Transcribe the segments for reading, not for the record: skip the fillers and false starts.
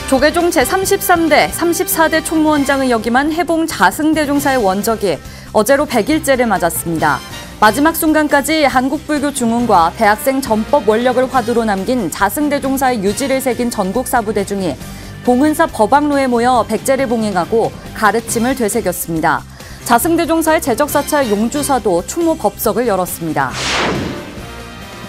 조계종 제33대, 34대 총무원장을 역임한 해봉 자승대종사의 원적이 어제로 100일째를 맞았습니다. 마지막 순간까지 한국불교 중흥과 대학생 전법 원력을 화두로 남긴 자승대종사의 유지를 새긴 전국 사부대중이 봉은사 법왕로에 모여 백제를 봉행하고 가르침을 되새겼습니다. 자승대종사의 제적사찰 용주사도 추모 법석을 열었습니다.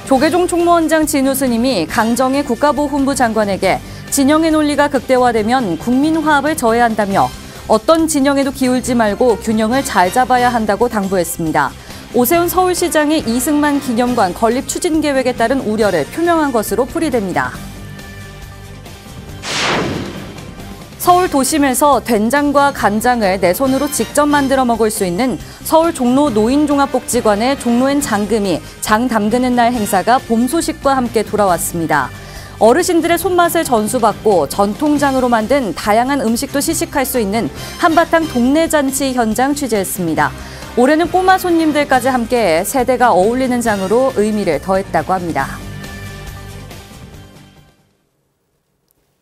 조계종 총무원장 진우 스님이 강정의 국가보훈부 장관에게 진영의 논리가 극대화되면 국민 화합을 저해야 한다며 어떤 진영에도 기울지 말고 균형을 잘 잡아야 한다고 당부했습니다. 오세훈 서울시장의 이승만 기념관 건립 추진 계획에 따른 우려를 표명한 것으로 풀이됩니다. 서울 도심에서 된장과 간장을 내 손으로 직접 만들어 먹을 수 있는 서울 종로 노인종합복지관의 종로엔 장금이 장 담그는 날 행사가 봄 소식과 함께 돌아왔습니다. 어르신들의 손맛을 전수받고 전통장으로 만든 다양한 음식도 시식할 수 있는 한바탕 동네 잔치 현장 취재했습니다. 올해는 꼬마 손님들까지 함께 세대가 어울리는 장으로 의미를 더했다고 합니다.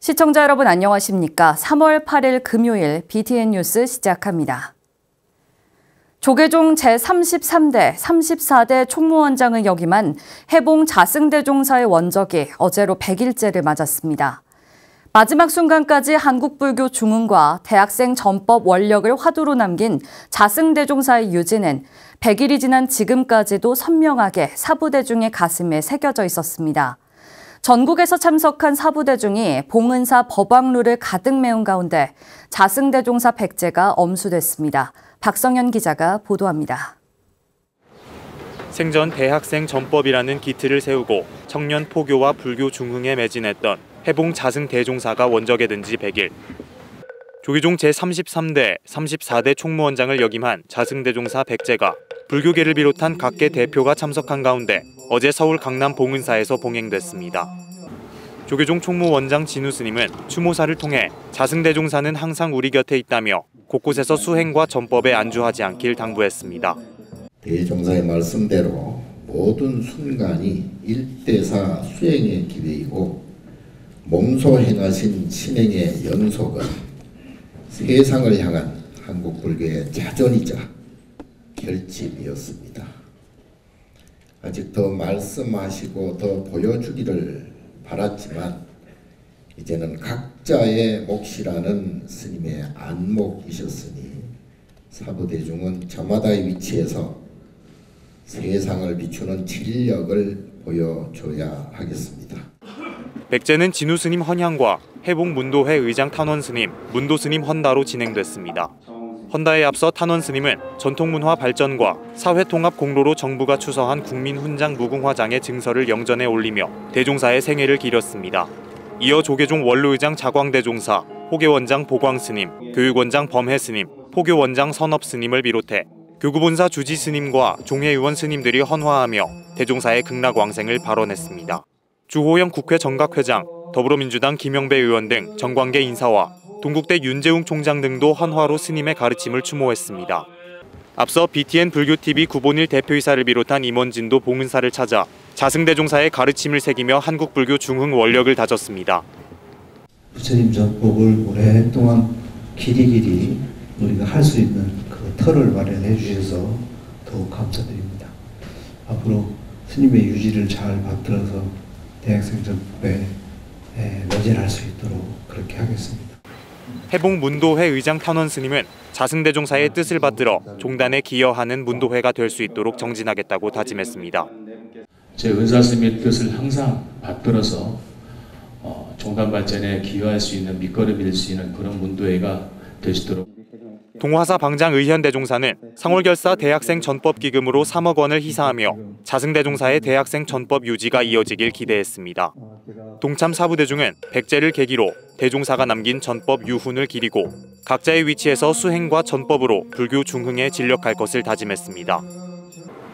시청자 여러분 안녕하십니까? 3월 8일 금요일 BTN 뉴스 시작합니다. 조계종 제33대, 34대 총무원장을 역임한 해봉 자승대종사의 원적이 어제로 100일째를 맞았습니다. 마지막 순간까지 한국불교 중흥과 대학생 전법 원력을 화두로 남긴 자승대종사의 유지는 100일이 지난 지금까지도 선명하게 사부대중의 가슴에 새겨져 있었습니다. 전국에서 참석한 사부대중이 봉은사 법왕루를 가득 메운 가운데 자승대종사 백제가 엄수됐습니다. 박성현 기자가 보도합니다. 생전 대학생 전법이라는 기틀을 세우고 청년 포교와 불교 중흥에 매진했던 해봉 자승대종사가 원적에 든 지 100일. 조계종 제33대, 34대 총무원장을 역임한 자승대종사 백제가 불교계를 비롯한 각계 대표가 참석한 가운데 어제 서울 강남 봉은사에서 봉행됐습니다. 조계종 총무원장 진우 스님은 추모사를 통해 자승대종사는 항상 우리 곁에 있다며 곳곳에서 수행과 전법에 안주하지 않길 당부했습니다. 대종사의 말씀대로 모든 순간이 일대사 수행의 기회이고 몸소 행하신 신행의 연속은 세상을 향한 한국 불교의 자존이자 결집이었습니다. 아직 더 말씀하시고 더 보여주기를 바랐지만 이제는 각자의 몫이라는 스님의 안목이셨으니 사부대중은 저마다의 위치에서 세상을 비추는 진력을 보여줘야 하겠습니다. 백제는 진우 스님 헌향과 해봉 문도회 의장 탄원 스님, 문도 스님 헌다로 진행됐습니다. 헌다에 앞서 탄원 스님은 전통문화 발전과 사회통합 공로로 정부가 추서한 국민훈장 무궁화장의 증서를 영전에 올리며 대종사의 생애를 기렸습니다. 이어 조계종 원로의장 자광대종사, 호계원장 보광스님, 교육원장 범해스님, 포교원장 선업스님을 비롯해 교구본사 주지스님과 종회의원 스님들이 헌화하며 대종사의 극락왕생을 발언했습니다. 주호영 국회 정각회장, 더불어민주당 김영배 의원 등 정관계 인사와 동국대 윤재웅 총장 등도 헌화로 스님의 가르침을 추모했습니다. 앞서 BTN 불교TV 구본일 대표이사를 비롯한 임원진도 봉은사를 찾아 자승대종사의 가르침을 새기며 한국불교 중흥 원력을 다졌습니다. 부처님 전법을 오랫동안 길이길이 우리가 할 수 있는 그 틀을 마련해 주셔서 더욱 감사드립니다. 앞으로 스님의 유지를 잘 받들어서 대학생 전법에 매진할 수 있도록 그렇게 하겠습니다. 해봉 문도회 의장 탄원 스님은 자승대종사의 뜻을 받들어 종단에 기여하는 문도회가 될 수 있도록 정진하겠다고 다짐했습니다. 제 은사 스님의 뜻을 항상 받들어서 종단 발전에 기여할 수 있는 밑거름이 될 수 있는 그런 문도회가 될 수 있도록. 동화사 방장 의현대종사는 상월결사 대학생 전법 기금으로 3억 원을 희사하며 자승대종사의 대학생 전법 유지가 이어지길 기대했습니다. 동참 사부대중은 백제를 계기로 대종사가 남긴 전법 유훈을 기리고 각자의 위치에서 수행과 전법으로 불교 중흥에 진력할 것을 다짐했습니다.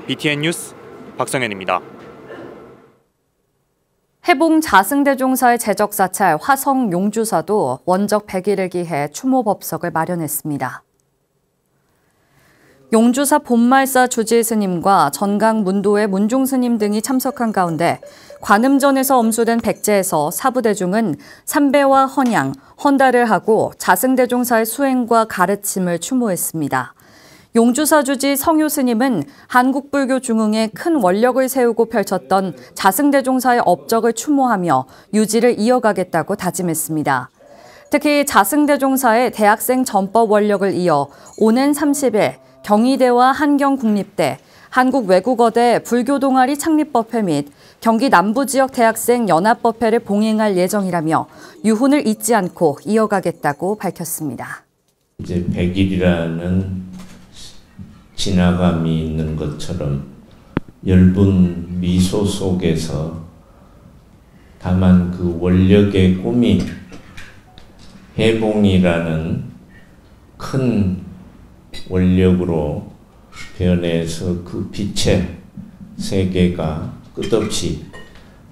BTN 뉴스 박성현입니다. 해봉 자승대종사의 제적사찰 화성 용주사도 원적 100일을 기해 추모 법석을 마련했습니다. 용주사 본말사 주지 스님과 전강 문도회 문중 스님 등이 참석한 가운데 관음전에서 엄수된 백제에서 사부대중은 삼배와 헌양, 헌달을 하고 자승대종사의 수행과 가르침을 추모했습니다. 용주사 주지 성효 스님은 한국불교 중흥에 큰 원력을 세우고 펼쳤던 자승대종사의 업적을 추모하며 유지를 이어가겠다고 다짐했습니다. 특히 자승대종사의 대학생 전법 원력을 이어 오는 30일 경희대와 한경국립대, 한국외국어대 불교동아리 창립법회 및 경기 남부지역 대학생 연합법회를 봉행할 예정이라며 유훈을 잊지 않고 이어가겠다고 밝혔습니다. 이제 100일이라는 지나감이 있는 것처럼 엷은 미소 속에서 다만 그 원력의 꿈이 해봉이라는 큰 원력으로 변해서 그 빛의 세계가 끝없이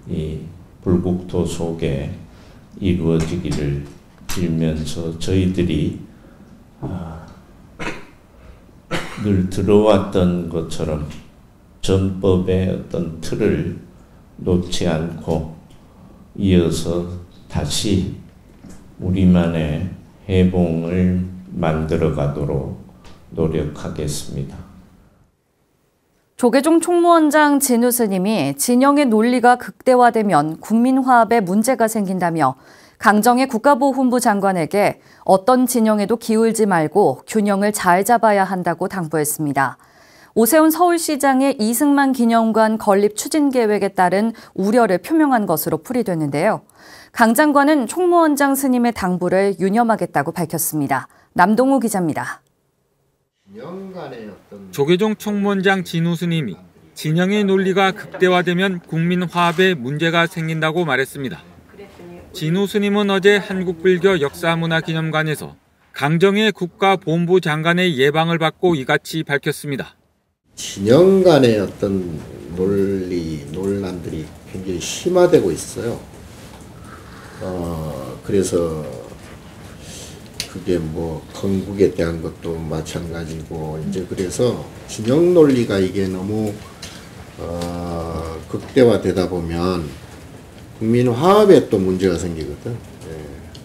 이 불국토 속에 이루어지기를 빌면서 저희들이 늘 들어왔던 것처럼 전법의 어떤 틀을 놓지 않고 이어서 다시 우리만의 해봉을 만들어 가도록 노력하겠습니다. 조계종 총무원장 진우 스님이 진영의 논리가 극대화되면 국민화합에 문제가 생긴다며 강정의 국가보훈부 장관에게 어떤 진영에도 기울지 말고 균형을 잘 잡아야 한다고 당부했습니다. 오세훈 서울시장의 이승만 기념관 건립 추진 계획에 따른 우려를 표명한 것으로 풀이됐는데요. 강 장관은 총무원장 스님의 당부를 유념하겠다고 밝혔습니다. 남동우 기자입니다. 조계종 총무원장 진우 스님이 진영의 논리가 극대화되면 국민 화합에 문제가 생긴다고 말했습니다. 진우 스님은 어제 한국불교 역사문화기념관에서 강정의 국가본부 장관의 예방을 받고 이같이 밝혔습니다. 진영 간의 어떤 논란들이 굉장히 심화되고 있어요. 그래서 그게 뭐 건국에 대한 것도 마찬가지고 이제 그래서 진영 논리가 이게 너무 극대화되다 보면 국민 화합에 또 문제가 생기거든.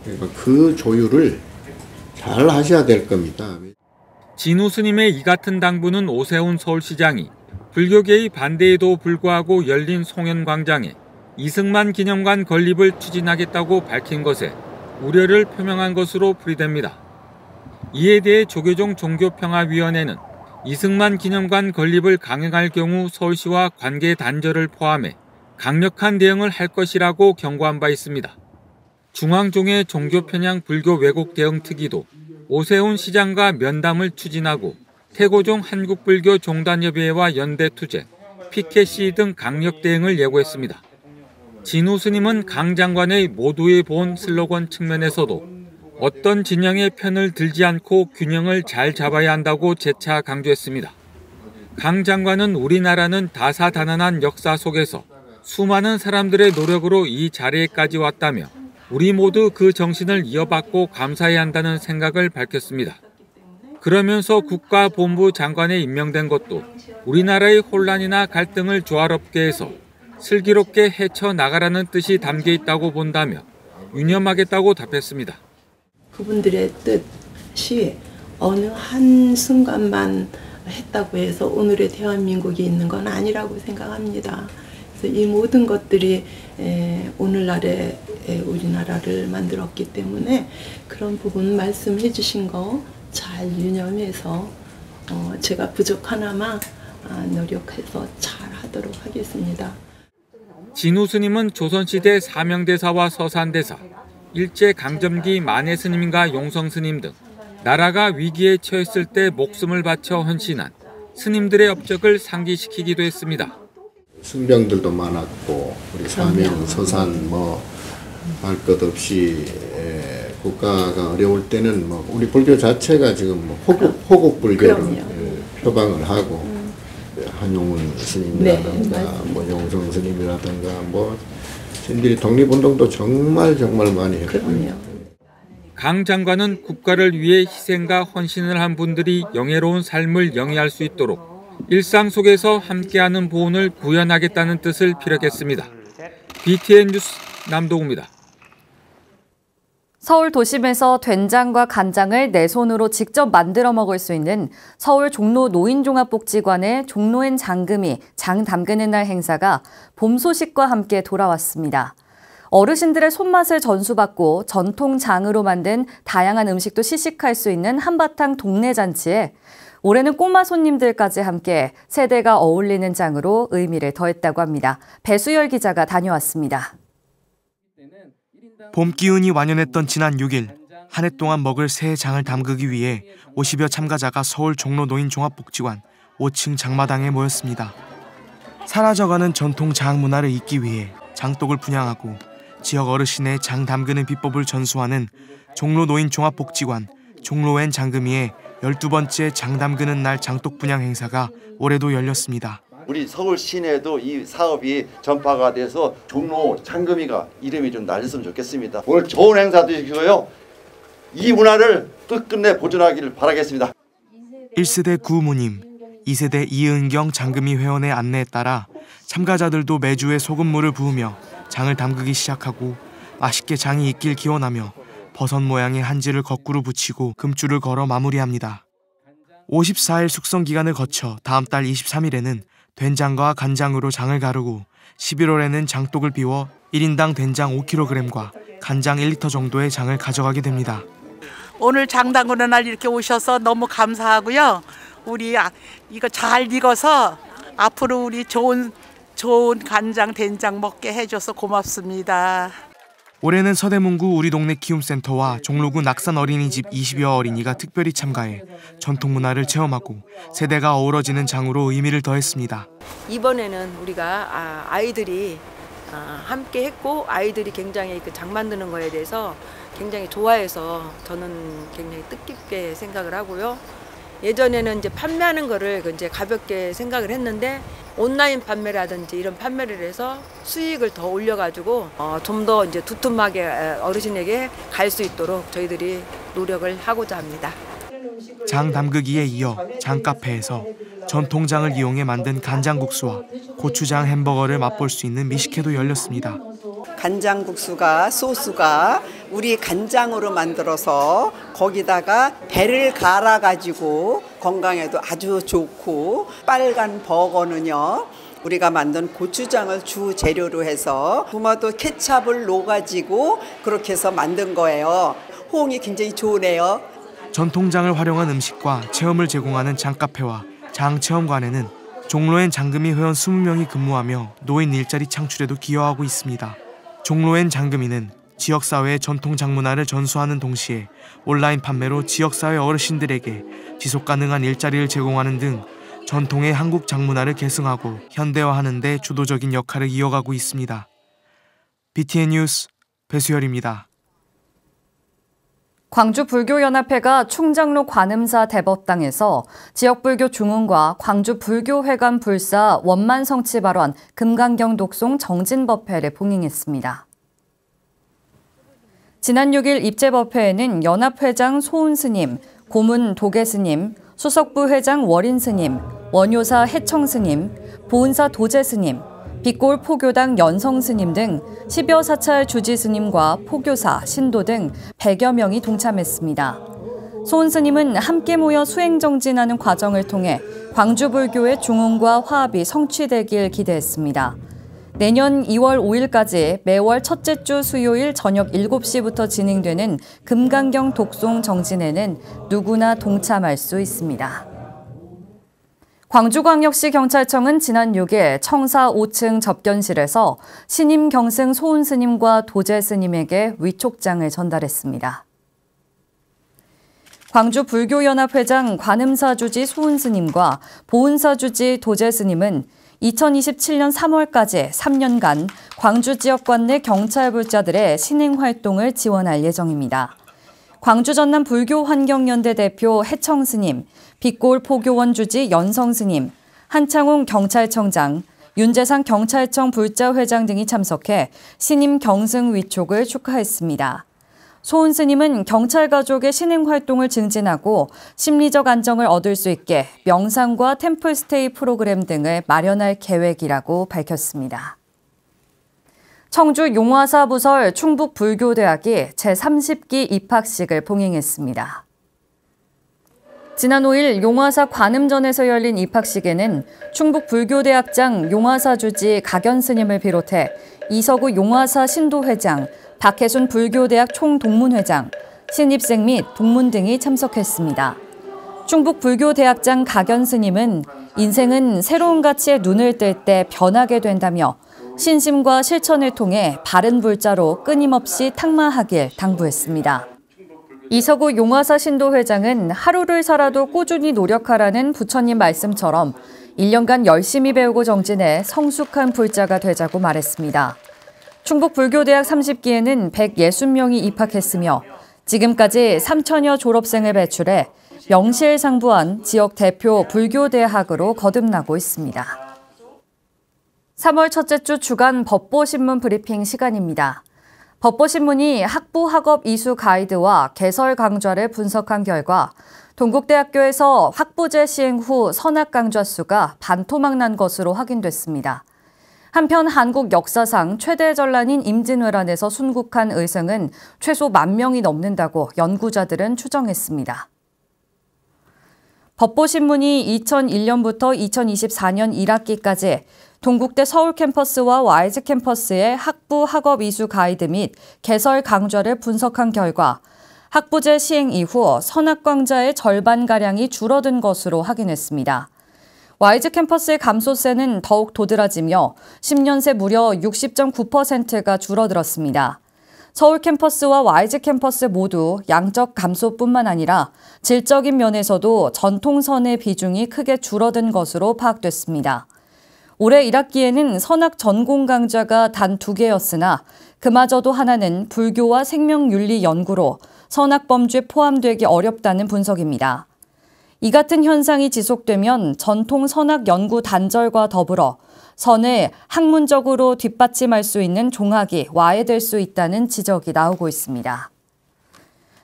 그러니까 그 조율을 잘 하셔야 될 겁니다. 진우 스님의 이 같은 당부는 오세훈 서울시장이 불교계의 반대에도 불구하고 열린 송현광장에 이승만 기념관 건립을 추진하겠다고 밝힌 것에 우려를 표명한 것으로 풀이됩니다. 이에 대해 조계종 종교평화위원회는 이승만 기념관 건립을 강행할 경우 서울시와 관계 단절을 포함해 강력한 대응을 할 것이라고 경고한 바 있습니다. 중앙종회 종교편향 불교 왜곡 대응 특위도 오세훈 시장과 면담을 추진하고 태고종 한국불교 종단협의회와 연대투쟁, PKC 등 강력 대응을 예고했습니다. 진우 스님은 강 장관의 모두의 보온 슬로건 측면에서도 어떤 진영의 편을 들지 않고 균형을 잘 잡아야 한다고 재차 강조했습니다. 강 장관은 우리나라는 다사다난한 역사 속에서 수많은 사람들의 노력으로 이 자리에까지 왔다며 우리 모두 그 정신을 이어받고 감사해야 한다는 생각을 밝혔습니다. 그러면서 국가본부 장관에 임명된 것도 우리나라의 혼란이나 갈등을 조화롭게 해서 슬기롭게 헤쳐나가라는 뜻이 담겨 있다고 본다며 유념하겠다고 답했습니다. 그분들의 뜻이 어느 한순간만 했다고 해서 오늘의 대한민국이 있는 건 아니라고 생각합니다. 그래서 이 모든 것들이 오늘날의 우리나라를 만들었기 때문에 그런 부분 말씀해 주신 거 잘 유념해서 제가 부족하나마 노력해서 잘 하도록 하겠습니다. 진우 스님은 조선시대 사명대사와 서산대사, 일제강점기 만해스님과 용성스님 등 나라가 위기에 처했을 때 목숨을 바쳐 헌신한 스님들의 업적을 상기시키기도 했습니다. 승병들도 많았고 우리 사명, 서산 할 것 없이 국가가 어려울 때는 우리 불교 자체가 지금 호국 불교를 표방을 하고 한용운 스님이라든가 용성 스님이라든가 스님들이 독립운동도 정말 많이 했고요. 강 장관은 국가를 위해 희생과 헌신을 한 분들이 영예로운 삶을 영위할 수 있도록 일상 속에서 함께하는 보온을 구현하겠다는 뜻을 피력했습니다. BTN 뉴스 남동우입니다. 서울 도심에서 된장과 간장을 내 손으로 직접 만들어 먹을 수 있는 서울 종로 노인종합복지관의 종로엔 장금이 장 담그는 날 행사가 봄 소식과 함께 돌아왔습니다. 어르신들의 손맛을 전수받고 전통 장으로 만든 다양한 음식도 시식할 수 있는 한바탕 동네 잔치에 올해는 꼬마 손님들까지 함께 세대가 어울리는 장으로 의미를 더했다고 합니다. 배수열 기자가 다녀왔습니다. 봄 기운이 완연했던 지난 6일, 한 해 동안 먹을 새해 장을 담그기 위해 50여 참가자가 서울 종로 노인종합복지관 5층 장마당에 모였습니다. 사라져가는 전통 장 문화를 잇기 위해 장독을 분양하고 지역 어르신의 장 담그는 비법을 전수하는 종로 노인종합복지관 종로엔 장금이의 12번째 장 담그는 날 장독 분양 행사가 올해도 열렸습니다. 우리 서울 시내에도 이 사업이 전파가 돼서 종로 장금이가 이름이 좀 날렸으면 좋겠습니다. 오늘 좋은 행사 되시고요. 이 문화를 끝끝내 보존하기를 바라겠습니다. 1세대 구무님, 2세대 이은경 장금이 회원의 안내에 따라 참가자들도 매주에 소금물을 부으며 장을 담그기 시작하고 맛있게 장이 익길 기원하며 버섯 모양의 한지를 거꾸로 붙이고 금줄을 걸어 마무리합니다. 54일 숙성 기간을 거쳐 다음 달 23일에는 된장과 간장으로 장을 가르고 11월에는 장독을 비워 1인당 된장 5kg과 간장 1리터 정도의 장을 가져가게 됩니다. 오늘 장 담그는 날 이렇게 오셔서 너무 감사하고요. 우리 이거 잘 익어서 앞으로 우리 좋은 간장, 된장 먹게 해줘서 고맙습니다. 올해는 서대문구 우리 동네 키움센터와 종로구 낙산 어린이집 20여 어린이가 특별히 참가해 전통 문화를 체험하고 세대가 어우러지는 장으로 의미를 더했습니다. 이번에는 우리가 아이들이 함께 했고 아이들이 굉장히 그 장 만드는 거에 대해서 굉장히 좋아해서 저는 굉장히 뜻깊게 생각을 하고요. 예전에는 이제 판매하는 거를 이제 가볍게 생각을 했는데 온라인 판매라든지 이런 판매를 해서 수익을 더 올려가지고 좀 더 이제 두툼하게 어르신에게 갈 수 있도록 저희들이 노력을 하고자 합니다. 장 담그기에 이어 장카페에서 전통장을 이용해 만든 간장국수와 고추장 햄버거를 맛볼 수 있는 미식회도 열렸습니다. 간장국수가 소스가 우리 간장으로 만들어서 거기다가 배를 갈아가지고 건강에도 아주 좋고 빨간 버거는요 우리가 만든 고추장을 주 재료로 해서 토마토 케찹을 넣어가지고 그렇게 해서 만든 거예요. 호응이 굉장히 좋으네요. 전통장을 활용한 음식과 체험을 제공하는 장카페와 장체험관에는 종로엔 장금이 회원 20명이 근무하며 노인 일자리 창출에도 기여하고 있습니다. 종로엔 장금이는 지역사회의 전통 장문화를 전수하는 동시에 온라인 판매로 지역사회 어르신들에게 지속가능한 일자리를 제공하는 등 전통의 한국 장문화를 계승하고 현대화하는 데 주도적인 역할을 이어가고 있습니다. BTN 뉴스 배수열입니다. 광주불교연합회가 충장로 관음사 대법당에서 지역불교 중흥과 광주불교회관 불사 원만성취 발원 금강경 독송 정진법회를 봉행했습니다. 지난 6일 입제법회에는 연합회장 소은스님, 고문 도계스님, 수석부 회장 월인스님, 원효사 해청스님, 보은사 도제스님, 빛골 포교당 연성스님 등 10여 사찰 주지스님과 포교사, 신도 등 100여 명이 동참했습니다. 소은스님은 함께 모여 수행정진하는 과정을 통해 광주불교의 중흥과 화합이 성취되길 기대했습니다. 내년 2월 5일까지 매월 첫째 주 수요일 저녁 7시부터 진행되는 금강경 독송 정진에는 누구나 동참할 수 있습니다. 광주광역시 경찰청은 지난 6일 청사 5층 접견실에서 신임 경승 소은스님과 도제스님에게 위촉장을 전달했습니다. 광주불교연합회장 관음사 주지 소은스님과 보은사 주지 도제스님은 2027년 3월까지 3년간 광주 지역관 내 경찰불자들의 신행활동을 지원할 예정입니다. 광주 전남 불교환경연대 대표 해청스님, 빛골 포교원 주지 연성스님, 한창웅 경찰청장, 윤재상 경찰청 불자회장 등이 참석해 신임 경승 위촉을 축하했습니다. 소은 스님은 경찰 가족의 신행 활동을 증진하고 심리적 안정을 얻을 수 있게 명상과 템플스테이 프로그램 등을 마련할 계획이라고 밝혔습니다. 청주 용화사 부설 충북불교대학이 제30기 입학식을 봉행했습니다. 지난 5일 용화사 관음전에서 열린 입학식에는 충북불교대학장 용화사 주지 각연 스님을 비롯해 이서구 용화사 신도회장, 박혜순 불교대학 총동문회장, 신입생 및 동문 등이 참석했습니다. 충북불교대학장 각연 스님은 인생은 새로운 가치에 눈을 뜰 때 변하게 된다며 신심과 실천을 통해 바른 불자로 끊임없이 탁마하길 당부했습니다. 이서구 용화사 신도회장은 하루를 살아도 꾸준히 노력하라는 부처님 말씀처럼 1년간 열심히 배우고 정진해 성숙한 불자가 되자고 말했습니다. 충북불교대학 30기에는 160명이 입학했으며 지금까지 3천여 졸업생을 배출해 명실상부한 지역 대표 불교대학으로 거듭나고 있습니다. 3월 첫째 주 주간 법보신문 브리핑 시간입니다. 법보신문이 학부 학업 이수 가이드와 개설 강좌를 분석한 결과 동국대학교에서 학부제 시행 후 선학 강좌 수가 반토막 난 것으로 확인됐습니다. 한편 한국 역사상 최대 전란인 임진왜란에서 순국한 의승은 최소 10,000명이 넘는다고 연구자들은 추정했습니다. 법보신문이 2001년부터 2024년 1학기까지 동국대 서울 캠퍼스와 와이즈 캠퍼스의 학부 학업 이수 가이드 및 개설 강좌를 분석한 결과 학부제 시행 이후 선학 강좌의 절반가량이 줄어든 것으로 확인했습니다. 와이즈 캠퍼스의 감소세는 더욱 도드라지며 10년 새 무려 60.9%가 줄어들었습니다. 서울 캠퍼스와 와이즈 캠퍼스 모두 양적 감소뿐만 아니라 질적인 면에서도 전통선의 비중이 크게 줄어든 것으로 파악됐습니다. 올해 1학기에는 선학 전공 강좌가 단 2개였으나 그마저도 하나는 불교와 생명윤리 연구로 선학 범주에 포함되기 어렵다는 분석입니다. 이 같은 현상이 지속되면 전통 선학 연구 단절과 더불어 선을 학문적으로 뒷받침할 수 있는 종학이 와해될 수 있다는 지적이 나오고 있습니다.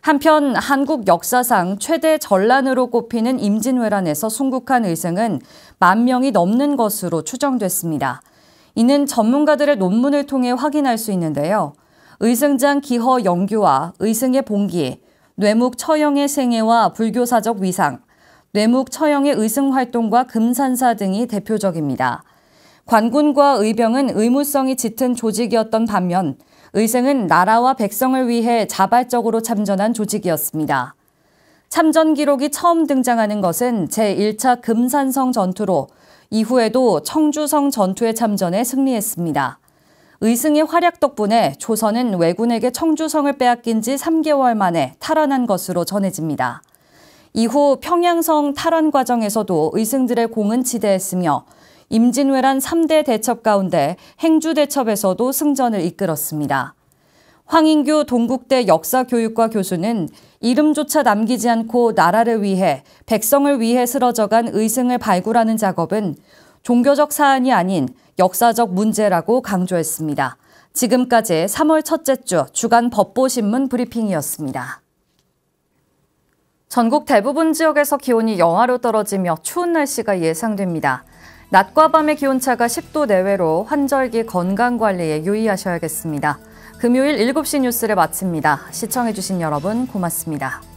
한편 한국 역사상 최대 전란으로 꼽히는 임진왜란에서 순국한 의승은 10,000명이 넘는 것으로 추정됐습니다. 이는 전문가들의 논문을 통해 확인할 수 있는데요. 의승장 기허 영규와 의승의 봉기, 뇌묵 처형의 생애와 불교사적 위상, 뇌묵 처형의 의승 활동과 금산사 등이 대표적입니다. 관군과 의병은 의무성이 짙은 조직이었던 반면 의승은 나라와 백성을 위해 자발적으로 참전한 조직이었습니다. 참전 기록이 처음 등장하는 것은 제1차 금산성 전투로 이후에도 청주성 전투에 참전해 승리했습니다. 의승의 활약 덕분에 조선은 왜군에게 청주성을 빼앗긴 지 3개월 만에 탈환한 것으로 전해집니다. 이후 평양성 탈환 과정에서도 의승들의 공은 지대했으며 임진왜란 3대 대첩 가운데 행주대첩에서도 승전을 이끌었습니다. 황인규 동국대 역사교육과 교수는 이름조차 남기지 않고 나라를 위해 백성을 위해 쓰러져간 의승을 발굴하는 작업은 종교적 사안이 아닌 역사적 문제라고 강조했습니다. 지금까지 3월 첫째 주 주간 법보신문 브리핑이었습니다. 전국 대부분 지역에서 기온이 영하로 떨어지며 추운 날씨가 예상됩니다. 낮과 밤의 기온차가 10도 내외로 환절기 건강관리에 유의하셔야겠습니다. 금요일 7시 뉴스를 마칩니다. 시청해주신 여러분 고맙습니다.